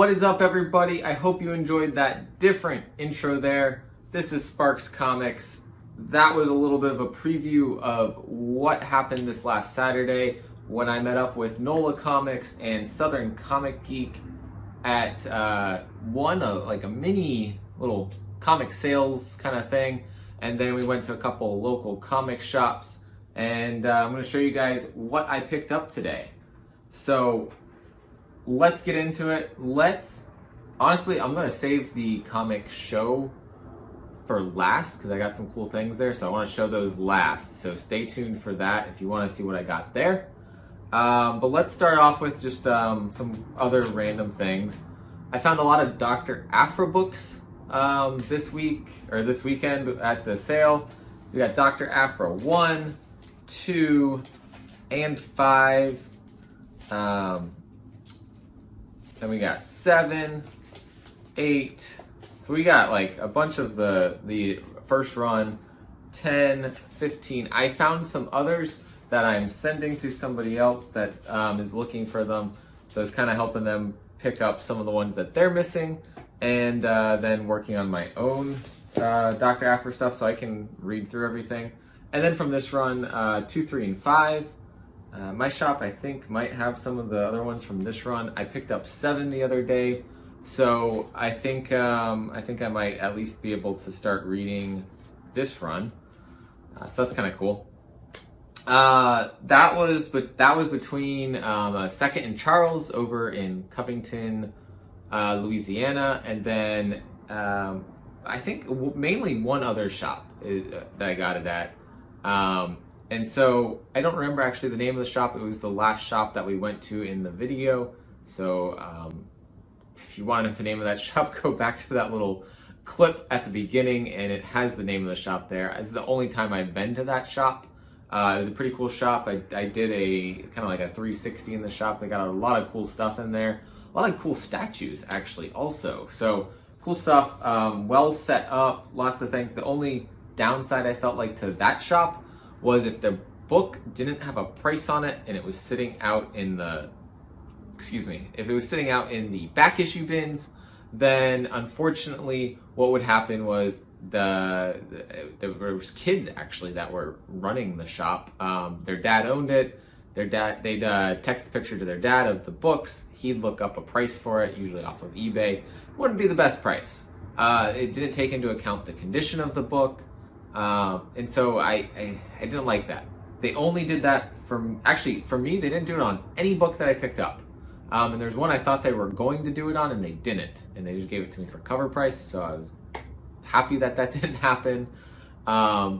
What is up, everybody? I hope you enjoyed that different intro there. This is Sparks Comics. That was a little bit of a preview of what happened this last Saturday when I met up with Nola Comics and Southern Comic Geek at like a mini little comic sales kind of thing. And then we went to a couple local comic shops, and I'm going to show you guys what I picked up today. So let's get into it. Honestly, I'm going to save the comic show for last because I got some cool things there. So I want to show those last. So stay tuned for that if you want to see what I got there. But let's start off with just some other random things. I found a lot of Dr. Aphra books this weekend at the sale. We got Dr. Aphra 1, 2, and 5. Then we got 7, 8. So we got like a bunch of the first run, 10, 15. I found some others that I'm sending to somebody else that is looking for them. So it's kind of helping them pick up some of the ones that they're missing, and then working on my own Dr. Aphra stuff so I can read through everything. And then from this run, 2, 3, and 5. My shop, I think, might have some of the other ones from this run. I picked up 7 the other day, so I think I might at least be able to start reading this run. So that's kind of cool. That was between 2nd and Charles over in Covington, Louisiana, and then I think mainly one other shop that I got it at. And so I don't remember actually the name of the shop. It was the last shop that we went to in the video. So if you want to know the name of that shop, go back to that little clip at the beginning, and it has the name of the shop there. It's the only time I've been to that shop. It was a pretty cool shop. I did a kind of like a 360 in the shop. They got a lot of cool stuff in there. A lot of cool statues actually also. So cool stuff, well set up, lots of things. The only downside I felt like to that shop was if the book didn't have a price on it and it was sitting out in the, if it was sitting out in the back issue bins, then unfortunately what would happen was there was kids actually that were running the shop. Their dad owned it. They'd text a picture to their dad of the books. He'd look up a price for it, usually off of eBay. Wouldn't be the best price. It didn't take into account the condition of the book. And so I didn't like that. They only did that for me. They didn't do it on any book that I picked up. And there's one I thought they were going to do it on, and they didn't. And they just gave it to me for cover price. So I was happy that didn't happen. There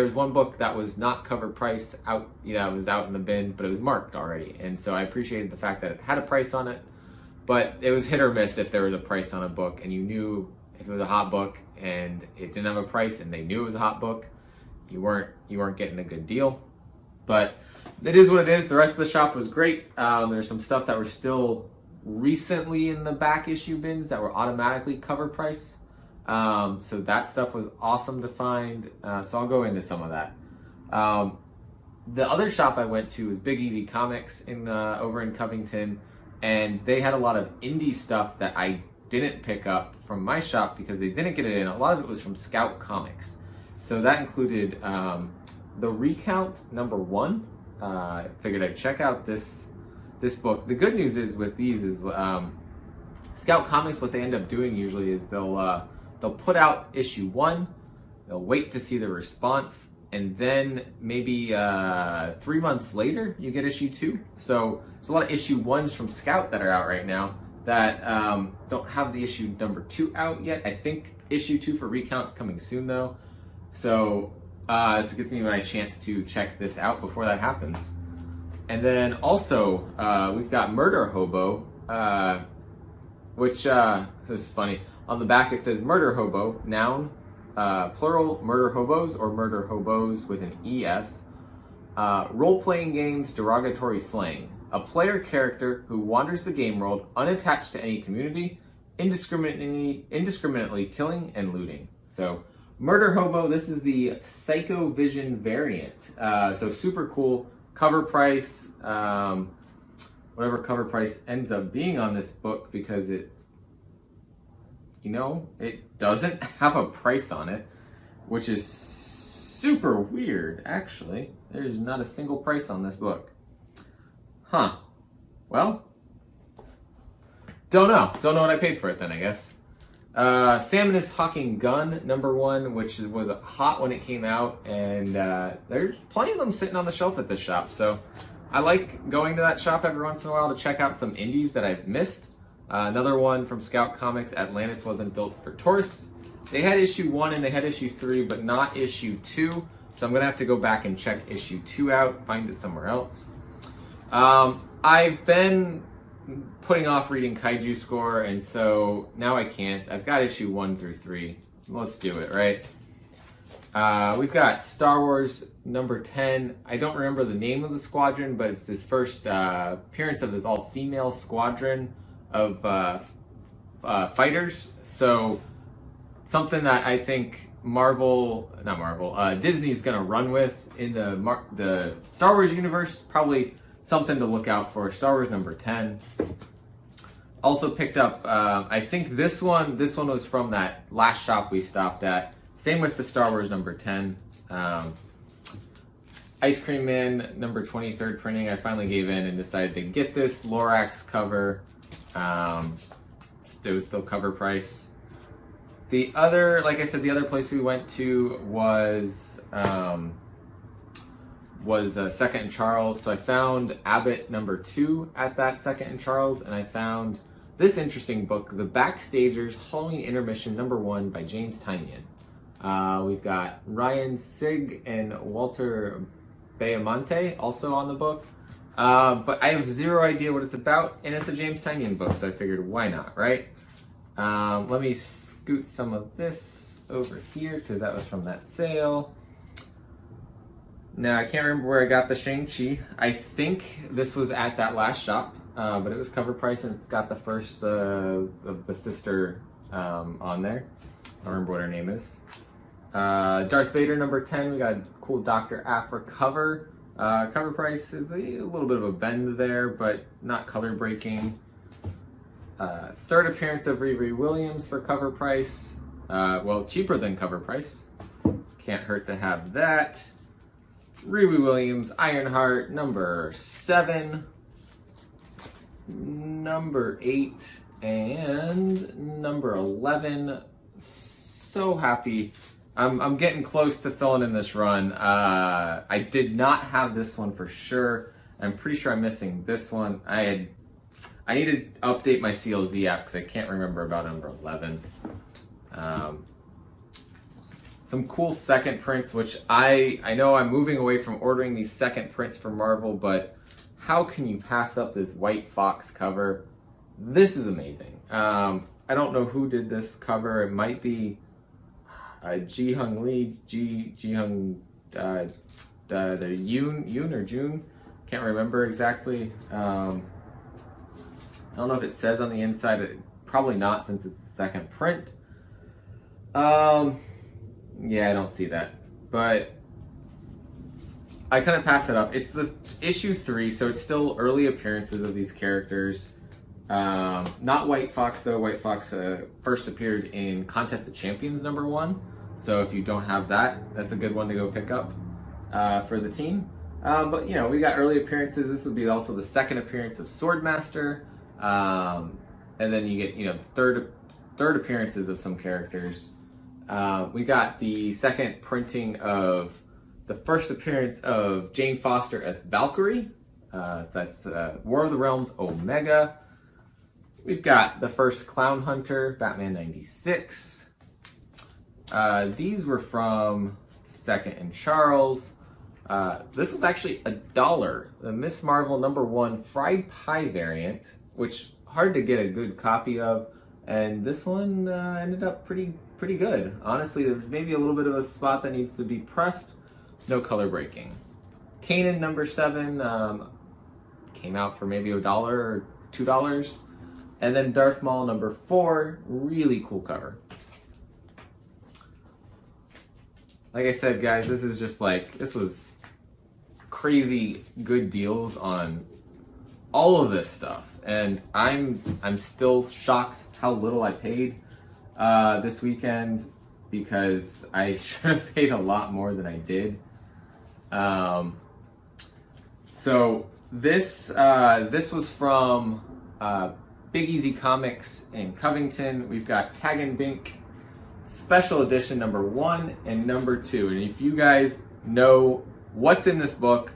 was one book that was not cover price out. It was out in the bin, but it was marked already. And so I appreciated the fact that it had a price on it. But it was hit or miss if there was a price on a book, and you knew if it was a hot book and it didn't have a price and they knew it was a hot book, you weren't getting a good deal. But it is what it is. The rest of the shop was great. There's some stuff that were still recently in the back issue bins that were automatically cover price. So that stuff was awesome to find. So I'll go into some of that. The other shop I went to was Big Easy Comics over in Covington, and they had a lot of indie stuff that I didn't pick up from my shop because they didn't get it in. A lot of it was from Scout Comics. So that included the Recount #1. I figured I'd check out this book. The good news is with these is Scout Comics, what they end up doing usually is they'll put out issue 1, they'll wait to see the response, and then maybe 3 months later you get issue 2. So there's a lot of issue 1s from Scout that are out right now that don't have the issue #2 out yet. I think issue 2 for Recount's coming soon though. So this gives me my chance to check this out before that happens. And then also we've got Murder Hobo, which this is funny. On the back it says Murder Hobo, noun, plural murder hobos or murder hobos with an ES. Role-playing games, derogatory slang. A player character who wanders the game world unattached to any community, indiscriminately killing and looting. So Murder Hobo, this is the Psycho Vision variant. So super cool. Cover price, whatever cover price ends up being on this book, because it, it doesn't have a price on it, which is super weird, actually. There's not a single price on this book. Huh. Well, don't know what I paid for it then, I guess. Sam and His Talking Gun, #1, which was hot when it came out, and there's plenty of them sitting on the shelf at this shop, so I like going to that shop every once in a while to check out some indies that I've missed. Another one from Scout Comics, Atlantis Wasn't Built for Tourists. They had issue 1 and they had issue 3, but not issue 2, so I'm going to have to go back and check issue 2 out, find it somewhere else. I've been putting off reading Kaiju Score, and so now I can't. I've got issue 1 through 3. Let's do it, right? We've got Star Wars #10. I don't remember the name of the squadron, but it's this first appearance of this all-female squadron of fighters. So something that I think Disney's gonna run with in the Star Wars universe. Probably something to look out for. Star Wars #10. Also picked up, I think this one was from that last shop we stopped at. Same with the Star Wars #10. Ice Cream Man #23 printing. I finally gave in and decided to get this Lorax cover. It was still cover price. The other, like I said, the other place we went to was Second and Charles. So I found Abbott #2 at that Second and Charles, and I found this interesting book, The Backstagers Halloween Intermission #1 by James Tynion. We've got Ryan Sigg and Walter Bayamonte also on the book. But I have zero idea what it's about, and it's a James Tynion book, so I figured why not, right? Let me scoot some of this over here, because that was from that sale. Now, I can't remember where I got the Shang-Chi. I think this was at that last shop, but it was cover price, and it's got the first of the sister on there. I don't remember what her name is. Darth Vader #10, we got a cool Dr. Aphra cover. Cover price is a little bit of a bend there, but not color breaking. Third appearance of Riri Williams for cover price. Well, cheaper than cover price. Can't hurt to have that. Riri Williams, Ironheart, #7, #8, and #11. So happy. I'm getting close to filling in this run. I did not have this one for sure. I'm pretty sure I'm missing this one. I need to update my CLZ app because I can't remember about #11. Some cool second prints, which I know I'm moving away from ordering these second prints for Marvel, but how can you pass up this White Fox cover? This is amazing. I don't know who did this cover. It might be Ji-Hung Lee, Ji-Hung, the Yoon or June. Can't remember exactly. I don't know if it says on the inside. Probably not, since it's the second print. Yeah, I don't see that. But I kind of passed it up. It's the issue 3, so it's still early appearances of these characters. Not White Fox though. White Fox first appeared in Contest of Champions #1. So if you don't have that, that's a good one to go pick up for the team. But we got early appearances. This will be also the second appearance of Swordmaster, and then you get third appearances of some characters. We got the second printing of the first appearance of Jane Foster as Valkyrie. That's War of the Realms Omega. We've got the first Clown Hunter, Batman '96. These were from Second and Charles. This was actually $1. The Miss Marvel #1 fried pie variant, which hard to get a good copy of. And this one ended up pretty good. Honestly, there's maybe a little bit of a spot that needs to be pressed. No color breaking. Kanan #7 came out for maybe $1 or $2. And then Darth Maul #4, really cool cover. Like I said, guys, this is just this was crazy good deals on all of this stuff, and I'm still shocked how little I paid this weekend, because I should have paid a lot more than I did. So this was from Big Easy Comics in Covington. We've got Tag and Bink Special Edition number 1 and number 2. And if you guys know what's in this book,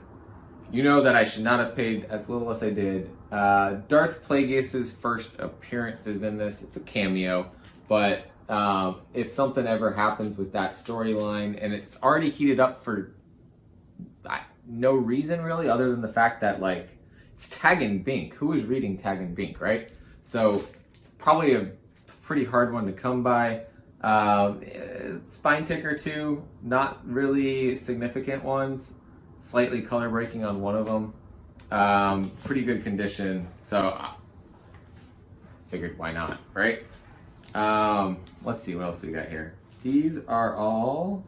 you know that I should not have paid as little as I did. Darth Plagueis' first appearance is in this. It's a cameo, but if something ever happens with that storyline, and it's already heated up for no reason really, other than the fact that, like, it's Tag and Bink. Who is reading Tag and Bink, right? So probably a pretty hard one to come by. Spine ticker 2, not really significant ones. Slightly color breaking on one of them. Pretty good condition, so figured why not, right? Let's see what else we got here. These are all,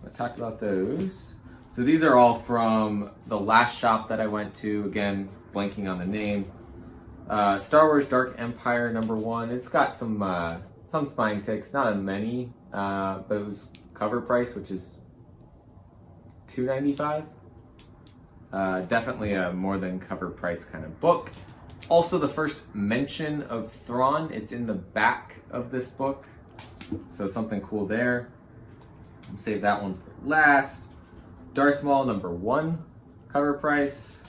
I talked about those. So these are all from the last shop that I went to. Again, blanking on the name. Star Wars Dark Empire number 1. It's got some spine ticks, not as many, but it was cover price, which is $2.95. Definitely a more than cover price kind of book. Also, the first mention of Thrawn, it's in the back of this book, so something cool there. I'll save that one for last. Darth Maul number 1, cover price.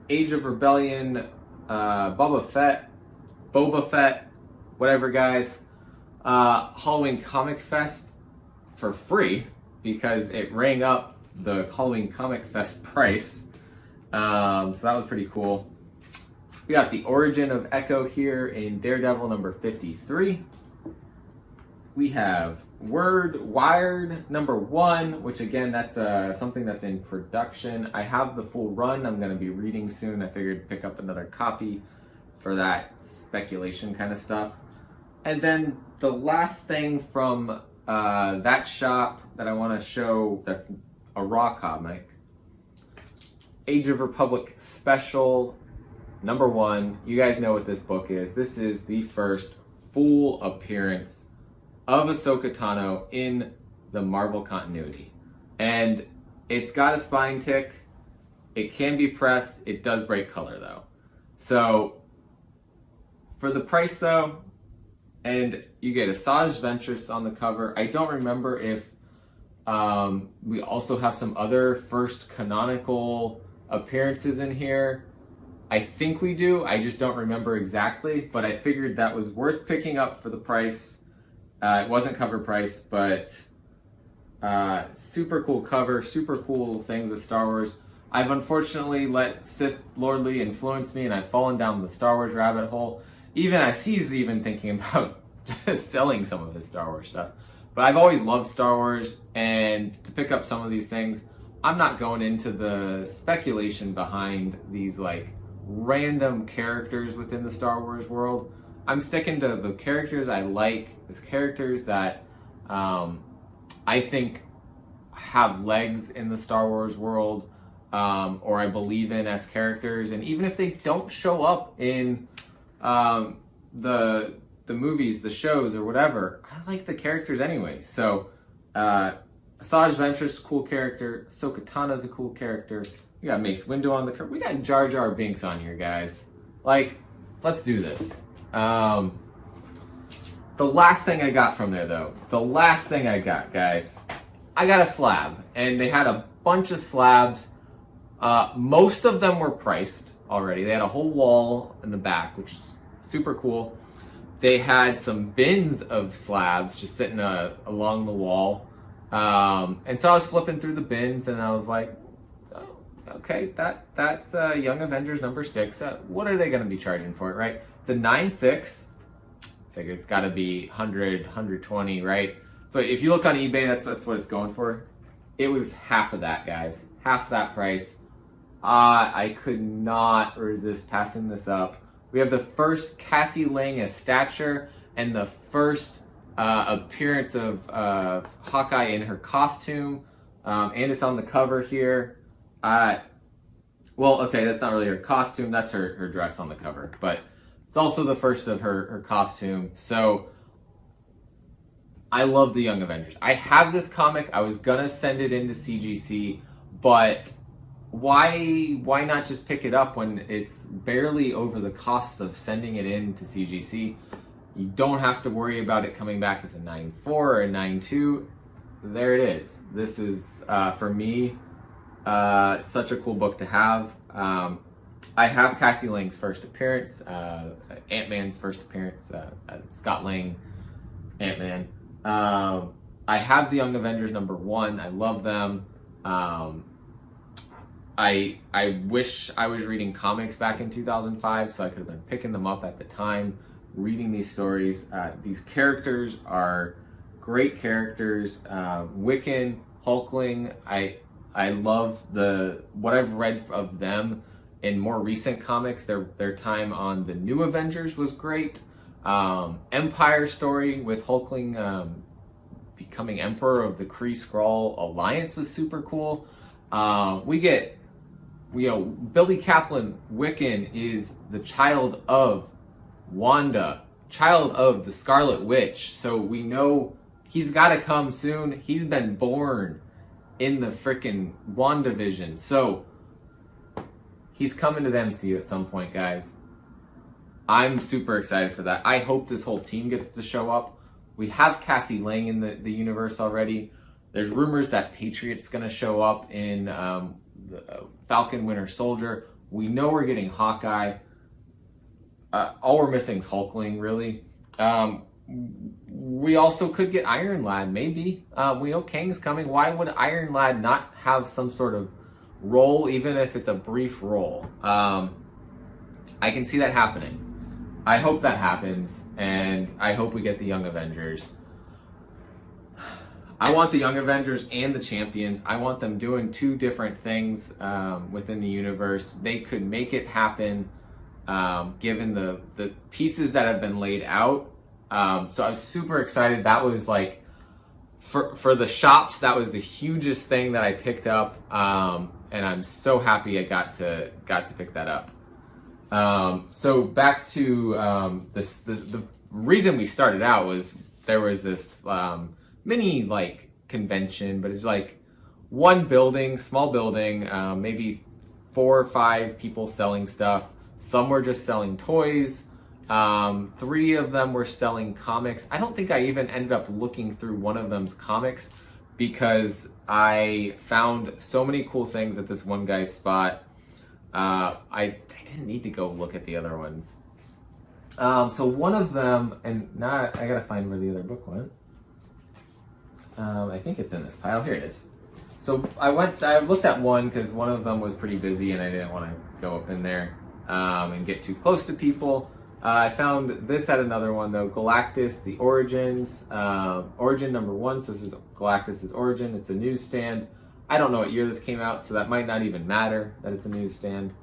Age of Rebellion, Boba Fett, whatever, guys. Halloween Comic Fest for free, because it rang up the Halloween Comic Fest price. So that was pretty cool. We got the origin of Echo here in Daredevil number 53. We have Wired number 1, which again, that's something that's in production. I have the full run. I'm going to be reading soon. I figured pick up another copy for that speculation kind of stuff. And then the last thing from that shop that I want to show, that's a raw comic, Age of Republic Special number 1. You guys know what this book is. This is the first full appearance of Ahsoka Tano in the Marvel continuity. And it's got a spine tick. It can be pressed. It does break color though. So for the price though, and you get Asajj Ventress on the cover. I don't remember if we also have some other first canonical appearances in here. I think we do. I just don't remember exactly, but I figured that was worth picking up for the price. It wasn't cover price, but super cool cover, super cool things with Star Wars. I've unfortunately let Sith Lordly influence me, and I've fallen down the Star Wars rabbit hole. He's even thinking about just selling some of his Star Wars stuff. But I've always loved Star Wars, and to pick up some of these things, I'm not going into the speculation behind these like random characters within the Star Wars world. I'm sticking to the characters I like, as characters that I think have legs in the Star Wars world, or I believe in as characters. And even if they don't show up in the movies, the shows, or whatever, I like the characters anyway. So Asajj Ventress, cool character. Ahsoka Tano's a cool character. We got Mace Windu on the cover. We got Jar Jar Binks on here, guys. Like, let's do this. The last thing I got from there, though, guys, I got a slab, and they had a bunch of slabs. Most of them were priced already. They had a whole wall in the back, which is super cool. They had some bins of slabs just sitting along the wall. And so I was flipping through the bins, and I was like, oh, okay, that's Young Avengers number 6. What are they going to be charging for it, right? It's a 9.6. Figure it's got to be 100, 120, right? So if you look on eBay, that's what it's going for. It was half of that, guys. Half that price. I could not resist passing this up. We have the first Cassie Lang as Stature, and the first appearance of Hawkeye in her costume, and it's on the cover here. Well, okay, that's not really her costume. That's her dress on the cover. But it's also the first of her costume. So I love the Young Avengers. I have this comic. I was going to send it into CGC. But why not just pick it up when it's barely over the cost of sending it in to CGC? You don't have to worry about it coming back as a 9.4 or a 9.2. There it is. This is, for me, such a cool book to have. I have Cassie Lang's first appearance, Ant-Man's first appearance, Scott Lang, Ant-Man. I have the Young Avengers #1. I love them. I wish I was reading comics back in 2005, so I could have been picking them up at the time, reading these stories. These characters are great characters. Wiccan, Hulkling, I love what I've read of them in more recent comics. Their time on the New Avengers was great. Empire story with Hulkling becoming Emperor of the Kree Skrull Alliance was super cool. We get, Billy Kaplan, Wiccan, is the child of Wanda, child of the Scarlet Witch. So we know he's got to come soon. He's been born in the frickin' WandaVision. So he's coming to the MCU at some point, guys. I'm super excited for that. I hope this whole team gets to show up. We have Cassie Lang in the universe already. There's rumors that Patriot's going to show up in Falcon Winter Soldier. We know we're getting Hawkeye. All we're missing is Hulkling, really. We also could get Iron Lad, maybe. We know Kang's coming. Why would Iron Lad not have some sort of role, even if it's a brief role? I can see that happening. I hope that happens, and I hope we get the Young Avengers. I want the Young Avengers and the Champions. I want them doing two different things within the universe. They could make it happen given the pieces that have been laid out. So I was super excited. That was like, for the shops, that was the hugest thing that I picked up. And I'm so happy I got to pick that up. So back to the reason we started out was there was this mini convention, but it's like one building, small building, maybe 4 or 5 people selling stuff. Some were just selling toys. 3 of them were selling comics. I don't think I even ended up looking through one of them's comics because I found so many cool things at this one guy's spot. I didn't need to go look at the other ones. So one of them, and now I gotta find where the other book went. I think it's in this pile. Here it is. So I looked at one because one of them was pretty busy and I didn't want to go up in there and get too close to people. I found this at another one though, Galactus, The Origins, Origin #1. So this is Galactus's Origin. It's a newsstand. I don't know what year this came out, so that might not even matter that it's a newsstand.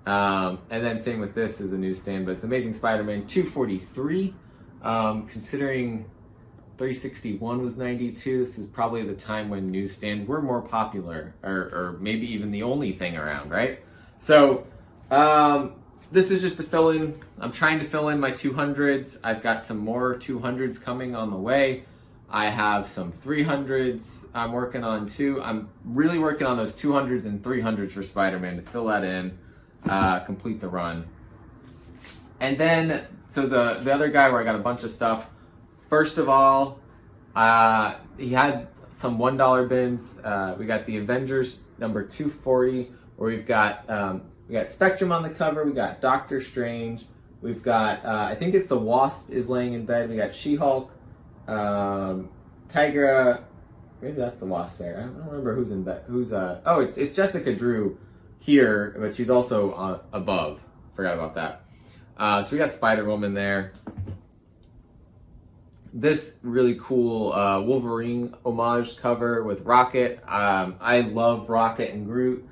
And then same with this is a newsstand, but it's Amazing Spider-Man 243. Considering 361 was 92, this is probably the time when newsstands were more popular, or maybe even the only thing around, right? So this is just to fill in. I'm trying to fill in my 200s. I've got some more 200s coming on the way. I have some 300s I'm working on too. I'm really working on those 200s and 300s for Spider-Man to fill that in, complete the run. And then, so the other guy where I got a bunch of stuff, first of all, he had some $1 bins. We got the Avengers #240, where we got Spectrum on the cover. We got Doctor Strange. We've got, I think it's the Wasp is laying in bed. We got She-Hulk, Tigra. Maybe that's the Wasp there. I don't remember who's in bed. Oh, it's Jessica Drew here, but she's also above. Forgot about that. So we got Spider-Woman there. This really cool Wolverine homage cover with Rocket. I love Rocket and Groot.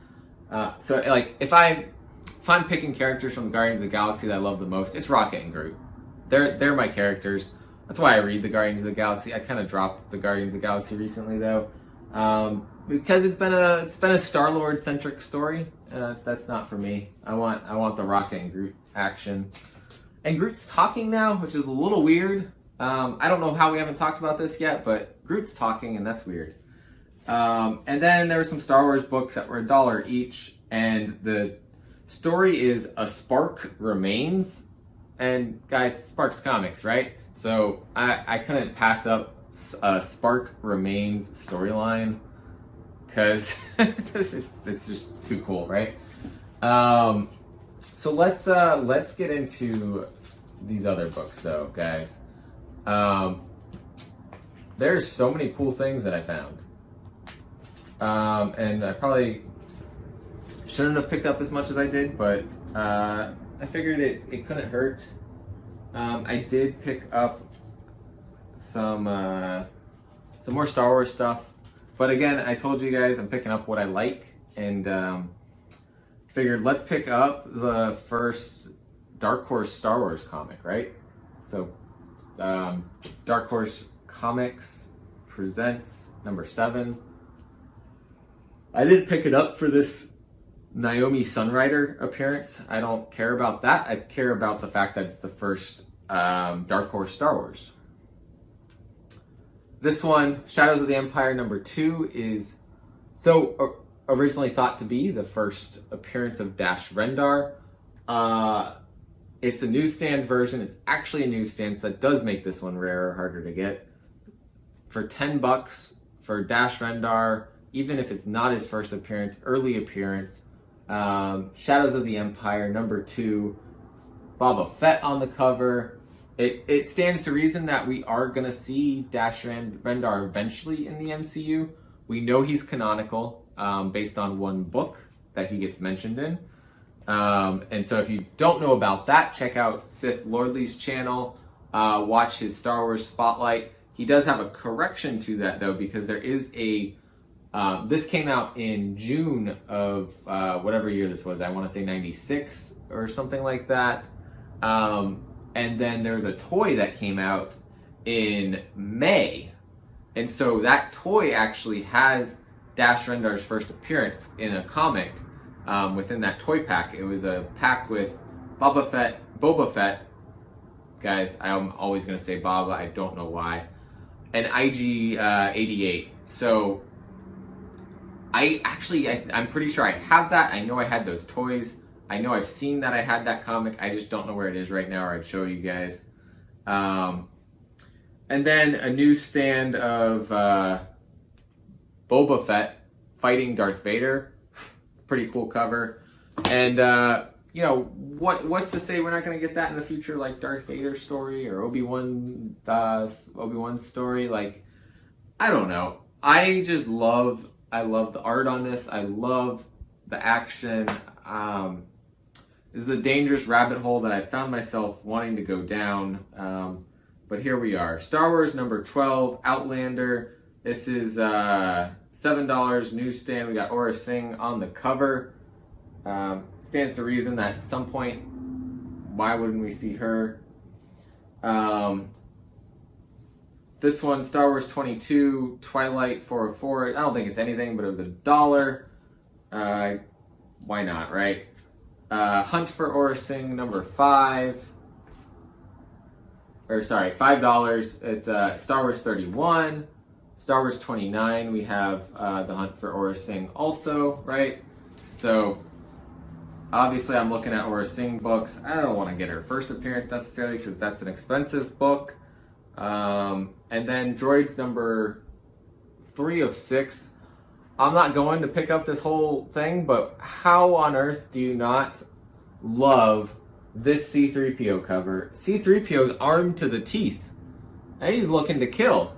So like if I'm picking characters from Guardians of the Galaxy that I love the most, it's Rocket and Groot. They're my characters. That's why I read the Guardians of the Galaxy. I kind of dropped the Guardians of the Galaxy recently though. because it's been a Star-Lord centric story. That's not for me. I want the Rocket and Groot action. And Groot's talking now, which is a little weird. I don't know how we haven't talked about this yet, but Groot's talking, and that's weird. And then there were some Star Wars books that were $1 each, and the story is A Spark Remains. And guys, Spark's comics, right? So I couldn't pass up a Spark Remains storyline because it's just too cool, right? So let's get into these other books though, guys. There's so many cool things that I found. And I probably shouldn't have picked up as much as I did, but I figured it couldn't hurt. I did pick up some more Star Wars stuff, but again, I told you guys I'm picking up what I like, and figured let's pick up the first Dark Horse Star Wars comic, right? So Dark Horse Comics presents number 7. I didn't pick it up for this Naomi Sunrider appearance. I don't care about that. I care about the fact that it's the first Dark Horse Star Wars. This one, Shadows of the Empire number 2, is originally thought to be the first appearance of Dash Rendar. It's a newsstand version. It's actually a newsstand, so that does make this one rarer, harder to get. For $10 for Dash Rendar, even if it's not his first appearance, early appearance. Shadows of the Empire number 2, Boba Fett on the cover. It stands to reason that we are going to see Dash Rendar eventually in the MCU. We know he's canonical based on one book that he gets mentioned in. And so if you don't know about that, check out Sith Lordly's channel. Watch his Star Wars Spotlight. He does have a correction to that, though, because there is a... this came out in June of whatever year this was. I want to say 96 or something like that. And then there's a toy that came out in May. And so that toy actually has Dash Rendar's first appearance in a comic within that toy pack. It was a pack with Boba Fett. Guys, I'm always going to say Baba. I don't know why. And IG-88. So... I'm pretty sure I have that. I know I had those toys. I know I've seen that I had that comic. I just don't know where it is right now, or I'd show you guys. And then a new stand of Boba Fett fighting Darth Vader. Pretty cool cover. And, what's to say we're not going to get that in the future, like Darth Vader's story or Obi-Wan's story? Like, I don't know. I love the art on this. I love the action. This is a dangerous rabbit hole that I found myself wanting to go down. But here we are. Star Wars number 12, Outlander. This is $7 newsstand. We got Aura Singh on the cover. Stands to reason that at some point, why wouldn't we see her? This one, Star Wars 22, Twilight 404. I don't think it's anything, but it was $1. Why not, right? Hunt for Aura Singh number 5. $5. It's Star Wars 31. Star Wars 29, we have the Hunt for Aura Singh also, right? So, obviously I'm looking at Aura Singh books. I don't want to get her first appearance necessarily because that's an expensive book. And then Droids number 3 of 6. I'm not going to pick up this whole thing, but how on earth do you not love this C-3PO cover? C-3PO is armed to the teeth, and he's looking to kill.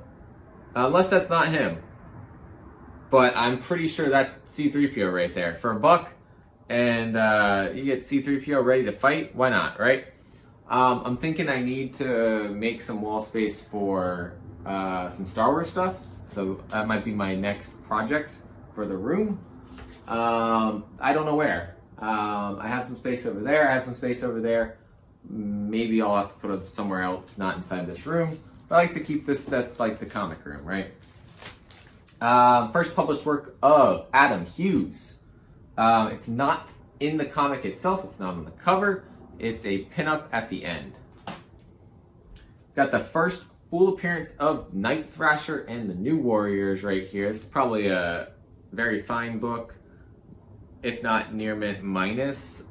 Unless that's not him. But I'm pretty sure that's C-3PO right there. For $1, and you get C-3PO ready to fight, why not, right? I'm thinking I need to make some wall space for some Star Wars stuff. So that might be my next project for the room. I don't know where. I have some space over there. I have some space over there. Maybe I'll have to put it somewhere else, not inside this room. But I like to keep this, that's like the comic room, right? First published work of Adam Hughes. It's not in the comic itself. It's not on the cover. It's a pinup at the end. Got the first full appearance of Night Thrasher and the New Warriors right here. It's probably a very fine book, if not near mint minus.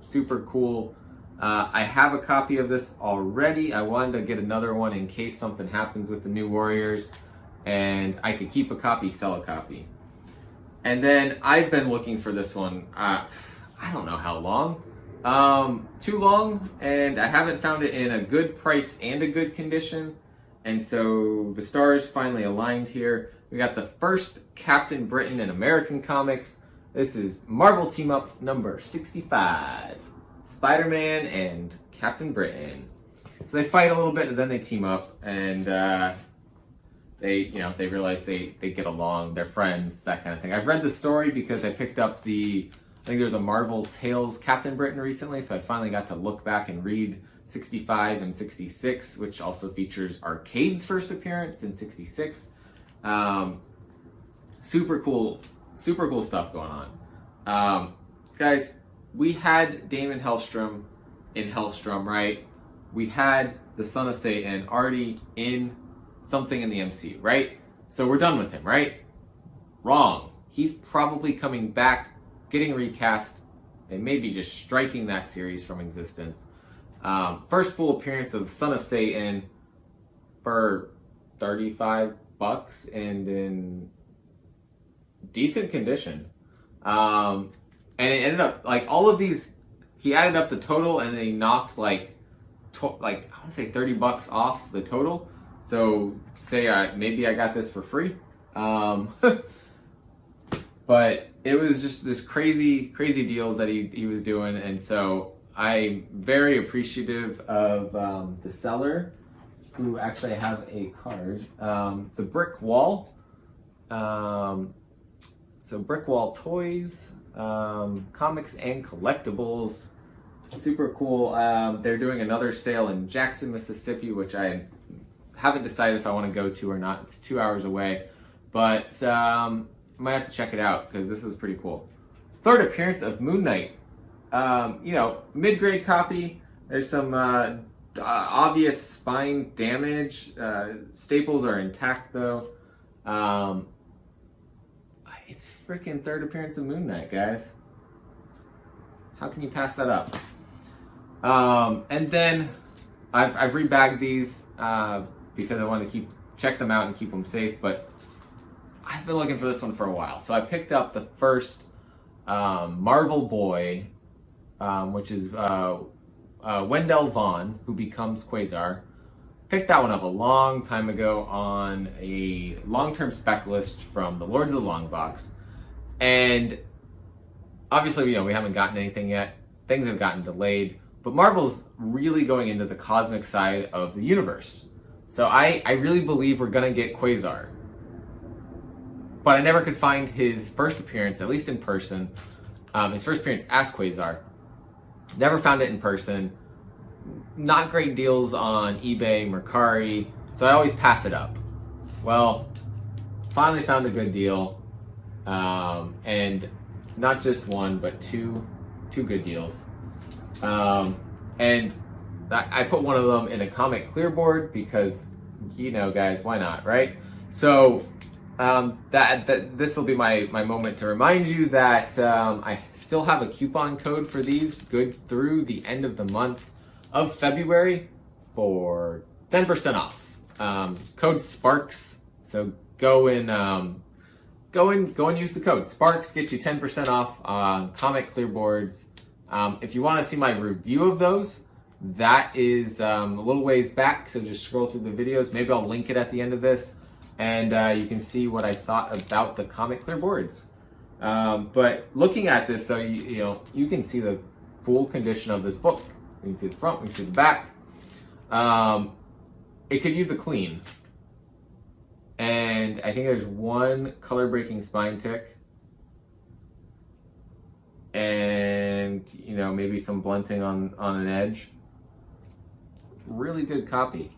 Super cool. I have a copy of this already. I wanted to get another one in case something happens with the New Warriors, and I could keep a copy, sell a copy. And then I've been looking for this one, I don't know how long. Too long, and I haven't found it in a good price and a good condition. And so the stars finally aligned here. We got the first Captain Britain in American comics. This is Marvel Team Up number 65. Spider-Man and Captain Britain. So they fight a little bit and then they team up, and they realize they get along, they're friends, that kind of thing. I've read the story because I picked up I think there was a Marvel Tales Captain Britain recently, so I finally got to look back and read 65 and 66, which also features Arcade's first appearance in 66. Super cool stuff going on. Guys, we had Damon Hellstrom in Hellstrom, right? We had the Son of Satan already in something in the MCU, right? So we're done with him, right? Wrong. He's probably coming back, getting recast. They may be just striking that series from existence. First full appearance of the Son of Satan for $35 and in decent condition. And it ended up, like, all of these, he added up the total and they knocked I want to say $30 off the total. So say maybe I got this for free. But it was just this crazy deals that he was doing. And so I'm very appreciative of the seller, who actually have a card. The Brick Wall. So Brick Wall Toys, comics and collectibles. Super cool. They're doing another sale in Jackson, Mississippi, which I haven't decided if I want to go to or not. It's 2 hours away, but I might have to check it out because this is pretty cool. Third appearance of Moon Knight. Mid-grade copy. There's some obvious spine damage. Staples are intact though. It's freaking third appearance of Moon Knight, guys. How can you pass that up? And then I've rebagged these because I want to check them out and keep them safe, but I've been looking for this one for a while. So I picked up the first Marvel Boy, which is Wendell Vaughn, who becomes Quasar. Picked that one up a long time ago on a long-term spec list from the Lords of the Long Box. And obviously, we haven't gotten anything yet. Things have gotten delayed. But Marvel's really going into the cosmic side of the universe. So I really believe we're going to get Quasar. But I never could find his first appearance, at least in person. His first appearance as Quasar. Never found it in person. Not great deals on eBay, Mercari, so I always pass it up. Well, finally found a good deal, and not just one, but two good deals. And I put one of them in a comic clearboard because, guys, why not, right? So this will be my moment to remind you that I still have a coupon code for these, good through the end of the month of February, for 10% off. Code Sparks. So go and use the code Sparks. Gets you 10% off on comic clearboards. If you want to see my review of those, that is a little ways back. So just scroll through the videos. Maybe I'll link it at the end of this, and you can see what I thought about the comic clearboards. But looking at this, though, you can see the full condition of this book. You can see the front, you can see the back. It could use a clean. And I think there's one color breaking spine tick. And, maybe some blunting on an edge. Really good copy.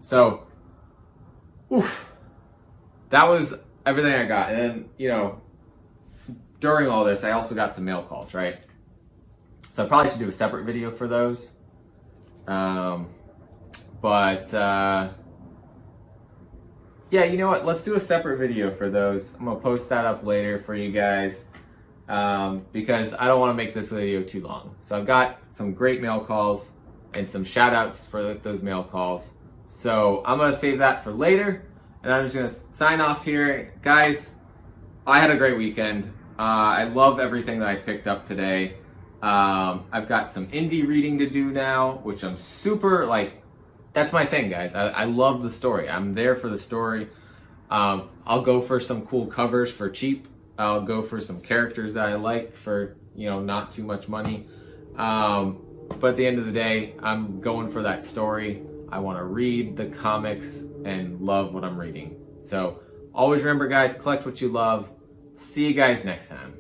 So, that was everything I got. And then, you know, during all this, I also got some mail calls, right? So I probably should do a separate video for those. Yeah, you know what? Let's do a separate video for those. I'm gonna post that up later for you guys because I don't want to make this video too long. So I've got some great mail calls and some shout outs for those mail calls. So I'm gonna save that for later, and I'm just gonna sign off here. Guys, I had a great weekend. I love everything that I picked up today. I've got some indie reading to do now, which I'm super, like, that's my thing, guys. I love the story. I'm there for the story. I'll go for some cool covers for cheap. I'll go for some characters that I like for, you know, not too much money. But at the end of the day, I'm going for that story. I want to read the comics and love what I'm reading. So always remember, guys, collect what you love. See you guys next time.